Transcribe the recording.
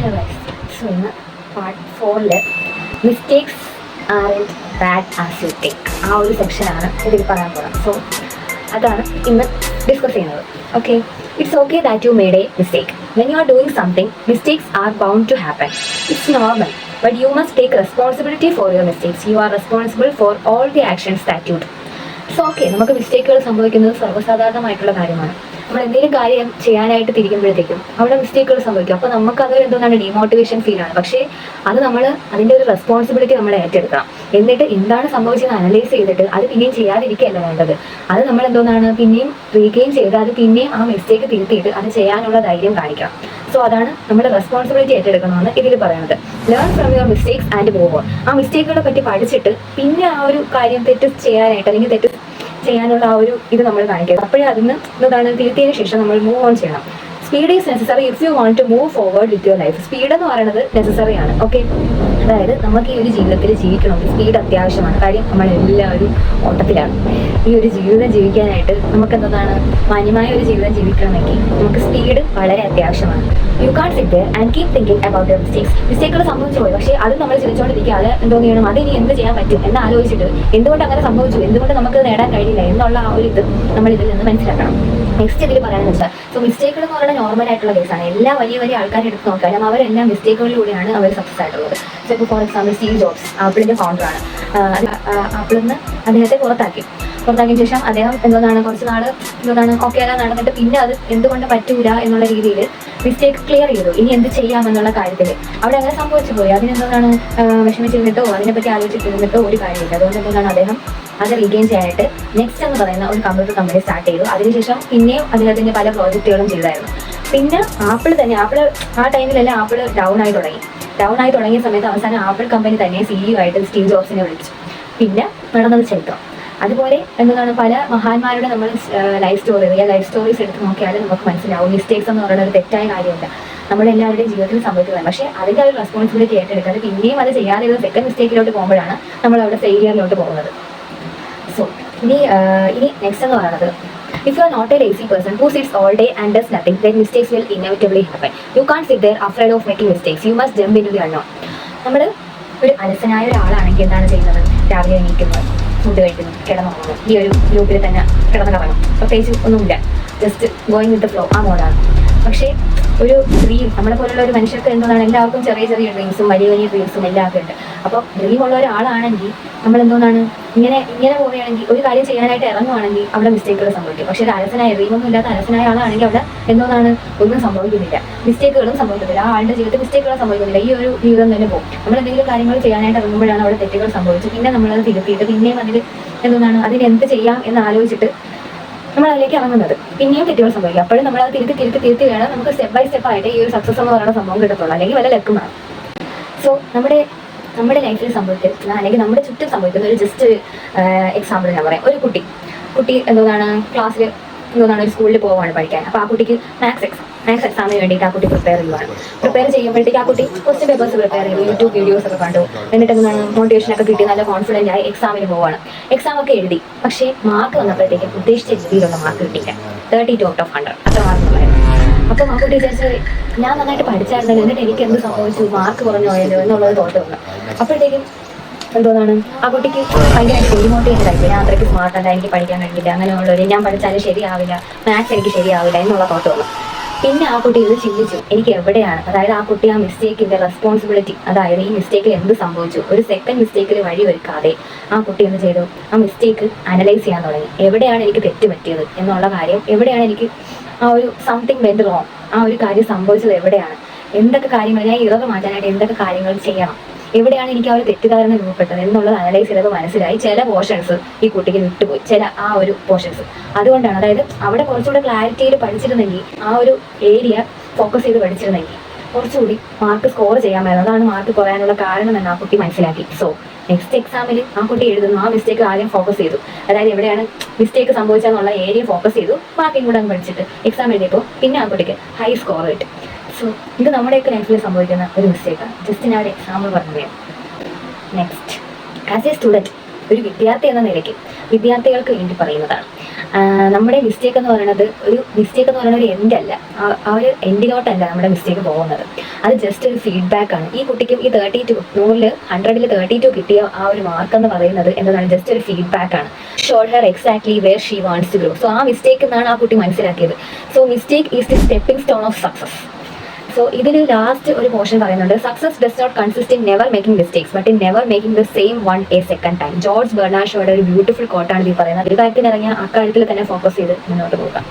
Hello so ഇന്ന് part 4 mistakes R bad as you think ആ ഒരു സെക്ഷനാണ് ഇതിൽ പറയാൻ പോകുന്നത്. സോ അതാണ് ഇന്ന് ഡിസ്കസ് ചെയ്യുന്നത്. Okay, it's okay that you made a mistake. When you are doing something, mistakes are bound to happen. It's normal, but you must take responsibility for your mistakes. You are responsible for all the actions that you do. So okay, നമുക്ക് മിസ്റ്റേക്കുകൾ സംഭവിക്കുന്നത് സർവ്വസാധാരണമായിട്ടുള്ള കാര്യമാണ്. നമ്മൾ എന്തെങ്കിലും കാര്യം ചെയ്യാനായിട്ട് തിരിക്കുമ്പോഴത്തേക്കും അവിടെ മിസ്റ്റേക്കുകൾ സംഭവിക്കും. അപ്പോൾ നമുക്കതൊരു എന്താണ് ഡീമോട്ടിവേഷൻ ഫീലാണ്. പക്ഷേ അത് നമ്മൾ അതിൻ്റെ ഒരു റെസ്പോൺസിബിലിറ്റി നമ്മൾ ഏറ്റെടുക്കണം. എന്നിട്ട് എന്താണ് സംഭവിച്ചതെന്ന് അനലൈസ് ചെയ്തിട്ട് അത് പിന്നെയും ചെയ്യാതിരിക്കുകയല്ല വേണ്ടത്. അത് നമ്മൾ എന്തോന്നാണ് പിന്നെയും റീഗെയിൻ ചെയ്ത് അത് പിന്നെയും ആ മിസ്റ്റേക്ക് തിരുത്തിയിട്ട് അത് ചെയ്യാനുള്ള ധൈര്യം കാണിക്കണം. സോ അതാണ് നമ്മുടെ റെസ്പോൺസിബിലിറ്റി ഏറ്റെടുക്കണമെന്ന് ഇതിൽ പറയുന്നത്. Learn from your mistakes and move on. ആ മിസ്റ്റേക്കുകളെ പറ്റി പഠിച്ചിട്ട് പിന്നെ ആ ഒരു കാര്യം തെറ്റ് ചെയ്യാനായിട്ട് അല്ലെങ്കിൽ തെറ്റ് ചെയ്യാനുള്ള ആ ഒരു ഇത് നമ്മൾ കാണിക്കുക. അപ്പോഴേ അതിന് എന്താണ് തിരുത്തിയതിനു ശേഷം നമ്മൾ മൂവ് ഓൺ ചെയ്യണം. Speed is necessary if you want to move forward with your life. Speed എന്ന് പറയുന്നത് നെസസറി ആണ്. ഓക്കെ, അതായത് നമുക്ക് ഈ ഒരു ജീവിതത്തിൽ ജീവിക്കണമെങ്കിൽ സ്പീഡ് അത്യാവശ്യമാണ്. കാര്യം നമ്മളെല്ലാവരും ഓട്ടത്തിലാണ്. ഈ ഒരു ജീവിതം ജീവിക്കാനായിട്ട് നമുക്ക് എന്താണ് മാന്യമായ ഒരു ജീവിതം ജീവിക്കണമെങ്കിൽ നമുക്ക് സ്പീഡ് വളരെ അത്യാവശ്യമാണ്. You can sit there and keep thinking about your mistakes. മിസ്റ്റേക്കുകൾ സംഭവിച്ചു പോയി, പക്ഷേ അത് നമ്മൾ ചിന്തിച്ചുകൊണ്ടിരിക്കാതെ എന്തോ ചെയ്യണം, അത് ഇനി എന്ത് ചെയ്യാൻ പറ്റും എന്ന് ആലോചിച്ചിട്ട് എന്തുകൊണ്ട് അങ്ങനെ സംഭവിച്ചു, എന്തുകൊണ്ട് നമുക്ക് നേടാൻ കഴിയില്ല എന്നുള്ള ആ ഒരു ഇത് നമ്മൾ ഇതിൽ നിന്ന് മനസ്സിലാക്കണം. നെക്സ്റ്റ് ഇതിൽ പറയാനെന്ന് വെച്ചാൽ, സോ മിസ്റ്റേക്കുകൾ എന്ന് പറയുന്നത് നോർമൽ ആയിട്ടുള്ള കേസാണ്. എല്ലാ വലിയ വലിയ ആൾക്കാരെ എടുത്ത് നോക്കിയാലും അവരെല്ലാം മിസ്റ്റേക്കുകളിലൂടെയാണ് അവർ സക്സസ് ആയിട്ടുള്ളത്. സോ ഇപ്പോൾ ഫോർ എക്സാമ്പിൾ സ്റ്റീവ് ജോബ്സ് ആപ്പിളിൻ്റെ ഫൗണ്ടറാണ്. ആപ്പിളിൽ നിന്ന് അദ്ദേഹത്തെ പുറത്താക്കിയ ശേഷം അദ്ദേഹം എന്താണ് കുറച്ച് നാൾ ഓക്കെ എല്ലാം നടന്നിട്ട് പിന്നെ അത് എന്തുകൊണ്ട് പറ്റൂല എന്നുള്ള രീതിയിൽ മിസ്റ്റേക്ക് ക്ലിയർ ചെയ്തു. ഇനി എന്ത് ചെയ്യാമെന്നുള്ള കാര്യത്തിൽ അവിടെ അങ്ങനെ സംഭവിച്ചു പോയി. അതിനെന്താണ് വിഷമിച്ചിരുന്നിട്ടോ അതിനെപ്പറ്റി ആലോചിച്ചിരുന്നിട്ടോ ഒരു കാര്യമില്ല. അതുകൊണ്ട് എന്താണ് അദ്ദേഹം അത് റീഗെയിൻ ചെയ്യാനായിട്ട് നെക്സ്റ്റ് എന്ന് പറയുന്ന ഒരു കമ്പ്യൂട്ടർ കമ്പനി സ്റ്റാർട്ട് ചെയ്തു. അതിനുശേഷം പിന്നെയും അദ്ദേഹത്തിൻ്റെ പല പ്രോജക്റ്റുകളും ചെയ്തായിരുന്നു. പിന്നെ ആപ്പിൾ ആ ടൈമിലെല്ലാം ആപ്പിൾ ഡൗൺ ആയി തുടങ്ങിയ സമയത്ത് അവസാനം ആപ്പിൾ കമ്പനി തന്നെ CEO ആയിട്ട് സ്റ്റീവ് ജോബ്സിനെ വിളിച്ചു. പിന്നെ നടന്നത് ചരിത്രം. അതുപോലെ എന്താണ് പല മഹാന്മാരുടെ നമ്മൾ റിയൽ ലൈഫ് സ്റ്റോറീസ് എടുത്ത് നോക്കിയാൽ നമുക്ക് മനസ്സിലാവും മിസ്റ്റേക്സ് എന്ന് പറയുന്നത് ഒരു തെറ്റായ കാര്യമല്ല. നമ്മുടെ എല്ലാവരുടെയും ജീവിതത്തിൽ സംഭവിക്കുന്നത്. പക്ഷേ അതിൻ്റെ ഒരു റെസ്പോൺസിബിലിറ്റി ഏറ്റെടുക്കാതെ പിന്നെയും അത് ചെയ്യാതെ ഒരു സെക്കൻഡ് മിസ്റ്റേക്കിലോട്ട് പോകുമ്പോഴാണ് നമ്മൾ അവിടെ ഫെയിലിയറിലോട്ട് പോകുന്നത്. സോ ഇനി നെക്സ്റ്റ് എന്ന് പറയുന്നത്, if you are not a lazy person who sits all day and does nothing, then mistakes will inevitably happen. You can't sit there afraid of making mistakes. You must jump into the unknown. നമ്മൾ ഒരു അലസനായ ഒരാളാണെങ്കിൽ എന്താണ് ചെയ്യുന്നത്? രാവിലെ എണീക്കുന്നത്, food കഴിക്കുന്നു, കിടന്നുറങ്ങുന്നു, ഈ ഒരു ഗ്രൂപ്പിൽ തന്നെ കിടന്ന് കറങ്ങും, പ്രത്യേകിച്ച് ഒന്നുമില്ല, just going with the flow, ആ മോഡാണ്. പക്ഷേ ഒരു ഡ്രീം, നമ്മളെ പോലുള്ള ഒരു മനുഷ്യർക്ക് എന്താണ് എല്ലാവർക്കും ചെറിയ ചെറിയ ഡ്രീംസും വലിയ വലിയ ഡ്രീംസും എല്ലാം ഒക്കെ ഉണ്ട്. അപ്പോൾ ഡ്രീമുള്ള ഒരാളാണെങ്കിൽ നമ്മൾ എന്താണ് ഇങ്ങനെ പോവുകയാണെങ്കിൽ ഒരു കാര്യം ചെയ്യാനായിട്ട് ഇറങ്ങുവാണെങ്കിൽ അവിടെ മിസ്റ്റേക്കുകൾ സംഭവിക്കും. പക്ഷേ ഒരു ഡ്രീമൊന്നും ഇല്ലാത്ത അലസനായ ആളാണെങ്കിൽ അവിടെ ഒന്നും സംഭവിക്കുന്നില്ല, മിസ്റ്റേക്കുകളും സംഭവിക്കുന്നില്ല. ആ ആളുടെ ജീവിതത്തിൽ മിസ്റ്റേക്കുകൾ സംഭവിക്കുന്നില്ല. ഈ ഒരു ജീവിതം തന്നെ പോകും. നമ്മൾ എന്തെങ്കിലും കാര്യങ്ങൾ ചെയ്യാനായിട്ട് ഇറങ്ങുമ്പോഴാണ് അവിടെ തെറ്റുകൾ സംഭവിച്ചു. പിന്നെ നമ്മളത് തിരുത്തിയിട്ട് പിന്നെയും അതിൽ അതിന് എന്ത് ചെയ്യാം എന്ന് ആലോചിച്ചിട്ട് നമ്മൾ അതിലേക്ക് ഇറങ്ങുന്നത്. പിന്നെയും തെറ്റുകൾ സംഭവിക്കും. അപ്പോഴും നമ്മളത് തിരുത്തി വേണം നമുക്ക് സ്റ്റെപ്പ് ബൈ സ്റ്റെപ്പ് ആയിട്ട് ഈ ഒരു സക്സസ് എന്ന് പറയുന്ന സംഭവം കിട്ടത്തുള്ളൂ. അല്ലെങ്കിൽ വല്ല ലക്കും വേണം. സോ നമ്മുടെ ലൈഫിൽ സംഭവിക്കുന്ന അല്ലെങ്കിൽ നമ്മുടെ ചുറ്റും സംഭവിക്കുന്ന ഒരു ജസ്റ്റ് എക്സാമ്പിൾ ഞാൻ പറയാം. ഒരു കുട്ടി ക്ലാസ്സിൽ ഒരു സ്കൂളിൽ പോവുകയാണ് പഠിക്കാൻ. അപ്പോൾ ആ കുട്ടിക്ക് മാത്സ് എക്സാമിന് വേണ്ടിയിട്ട് ആ കുട്ടി പ്രിപ്പയർ ചെയ്യുമ്പോഴത്തേക്ക് ആ കുട്ടി ക്വസ്റ്റ്യൻ പേപ്പേഴ്സ് പ്രിപ്പയർ ചെയ്തു, യൂട്യൂബ് വീഡിയോസ് ഒക്കെ കണ്ടു, എന്നിട്ട് മോട്ടിവേഷനൊക്കെ കിട്ടി നല്ല കോൺഫിഡൻ്റ് ആയി എക്സാമിന് പോവുകയാണ്. എക്സാം ഒക്കെ എഴുതി. പക്ഷേ മാർക്ക് വന്നപ്പോഴത്തേക്കും ഉദ്ദേശിച്ച രീതിയിലുള്ള മാർക്ക് കിട്ടിയില്ല. 32 out of 100 അത്ര മാർക്ക് ഉണ്ടായിരുന്നു. അപ്പം ആ കുട്ടി വിചാരിച്ച് ഞാൻ നന്നായിട്ട് പഠിച്ചായിരുന്നല്ലോ, എന്നിട്ട് എനിക്ക് എന്ത് സംഭവിച്ചു, മാർക്ക് കുറഞ്ഞു പോയല്ലോ എന്നുള്ളത് തോട്ട് വന്നു. അപ്പോഴത്തേക്കും ആ കുട്ടിക്ക് ഭയങ്കരമായിട്ട് ഡിമോട്ടിവേറ്റഡ് ആയിപ്പോയി. ഞാൻ അത്രയ്ക്ക് സ്മാർട്ടല്ല, എനിക്ക് പഠിക്കാൻ കഴിയില്ല, അങ്ങനെയുള്ളവർ ഞാൻ പഠിച്ചാലും ശരിയാവില്ല, മാത്സ് എനിക്ക് ശരിയാവില്ല എന്നുള്ള തോട്ട് വന്നു. പിന്നെ ആ കുട്ടി ഇത് ചിന്തിച്ചു, എനിക്ക് എവിടെയാണ്, അതായത് ആ കുട്ടി ആ മിസ്റ്റേക്കിൻ്റെ റെസ്പോൺസിബിലിറ്റി, അതായത് ഈ മിസ്റ്റേക്കിൽ എന്ത് സംഭവിച്ചു, ഒരു സെക്കൻഡ് മിസ്റ്റേക്കിൽ വഴിവെക്കാതെ ആ കുട്ടി എന്ത് ചെയ്തു, ആ മിസ്റ്റേക്ക് അനലൈസ് ചെയ്യാൻ തുടങ്ങി. എവിടെയാണ് എനിക്ക് തെറ്റ് പറ്റിയത് എന്നുള്ള കാര്യം, എവിടെയാണ് എനിക്ക് ആ ഒരു സംതിങ് വെന്റ് റോങ്, ആ ഒരു കാര്യം സംഭവിച്ചത് എവിടെയാണ്, എന്തൊക്കെ കാര്യങ്ങൾ ഞാൻ ഇറവ് മാറ്റാനായിട്ട് എന്തൊക്കെ കാര്യങ്ങൾ ചെയ്യണം, എവിടെയാണ് എനിക്ക് ആ ഒരു തെറ്റിദ്ധാരണ രൂപപ്പെട്ടത് എന്നുള്ളത് അനലൈസ് ചെയ്തപ്പോൾ മനസ്സിലായി ചില പോർഷൻസ് ഈ കുട്ടിക്ക് വിട്ടുപോയി, ആ ഒരു പോർഷൻസ്. അതുകൊണ്ടാണ്, അതായത് അവിടെ കുറച്ചുകൂടെ ക്ലാരിറ്റിയിൽ പഠിച്ചിരുന്നെങ്കിൽ, ആ ഒരു ഏരിയ ഫോക്കസ് ചെയ്ത് പഠിച്ചിരുന്നെങ്കിൽ കുറച്ചുകൂടി മാർക്ക് സ്കോർ ചെയ്യാമായിരുന്നു. അതാണ് മാർക്ക് കുറയാനുള്ള കാരണമെന്ന് ആ കുട്ടി മനസ്സിലാക്കി. സോ നെക്സ്റ്റ് എക്സാമിൽ ആ കുട്ടി എഴുതുന്നു, ആ മിസ്റ്റേക്ക് ആദ്യം ഫോക്കസ് ചെയ്തു, അതായത് എവിടെയാണ് മിസ്റ്റേക്ക് സംഭവിച്ചതെന്നുള്ള ഏരിയ ഫോക്കസ് ചെയ്തു, ബാക്കിയും കൂടെ അങ്ങ് പഠിച്ചിട്ട് എക്സാം എഴുതിയപ്പോൾ പിന്നെ ആ കുട്ടിക്ക് ഹൈ സ്കോർ കിട്ടും. സോ ഇത് നമ്മുടെയൊക്കെ ലൈഫിൽ സംഭവിക്കുന്ന ഒരു മിസ്റ്റേക്കാണ്. ജസ്റ്റ് ഞാൻ ഒരു എക്സാമ്പിൾ പറഞ്ഞു. നെക്സ്റ്റ്, ആസ് എ സ്റ്റുഡൻറ്റ് ഒരു വിദ്യാർത്ഥി എന്ന നിലയ്ക്ക് വിദ്യാർത്ഥികൾക്ക് വേണ്ടി പറയുന്നതാണ്. നമ്മുടെ മിസ്റ്റേക്ക് എന്ന് പറയുന്നത് ഒരു എൻഡ് അല്ല. ആ ഒരു എൻഡിലോട്ടല്ല നമ്മുടെ മിസ്റ്റേക്ക് പോകുന്നത്. അത് ജസ്റ്റ് ഒരു ഫീഡ്ബാക്ക് ആണ്. ഈ കുട്ടിക്കും ഈ 32 100ൽ 32 കിട്ടിയ ആ ഒരു മാർക്ക് എന്ന് പറയുന്നത് എന്താണ്? ജസ്റ്റ് ഒരു ഫീഡ്ബാക്ക് ആണ്. Showed her exactly where she wants to grow. So ആ മിസ്റ്റേക്ക് എന്നാണ് ആ കുട്ടി മനസ്സിലാക്കിയത്. So mistake is the stepping stone of success. So ഇതിൽ ലാസ്റ്റ് ഒരു പോർഷൻ പറയുന്നുണ്ട്, success does not consist in never making mistakes but in never making the same one a second time. George Bernard ഷോയുടെ ഒരു beautiful കോട്ടാണ് ഈ പറയുന്നത്. ഒരു കാര്യത്തിന് ഇറങ്ങിയ അക്കാര്യത്തിൽ തന്നെ ഫോക്കസ് ചെയ്ത് മുന്നോട്ട് പോകാം.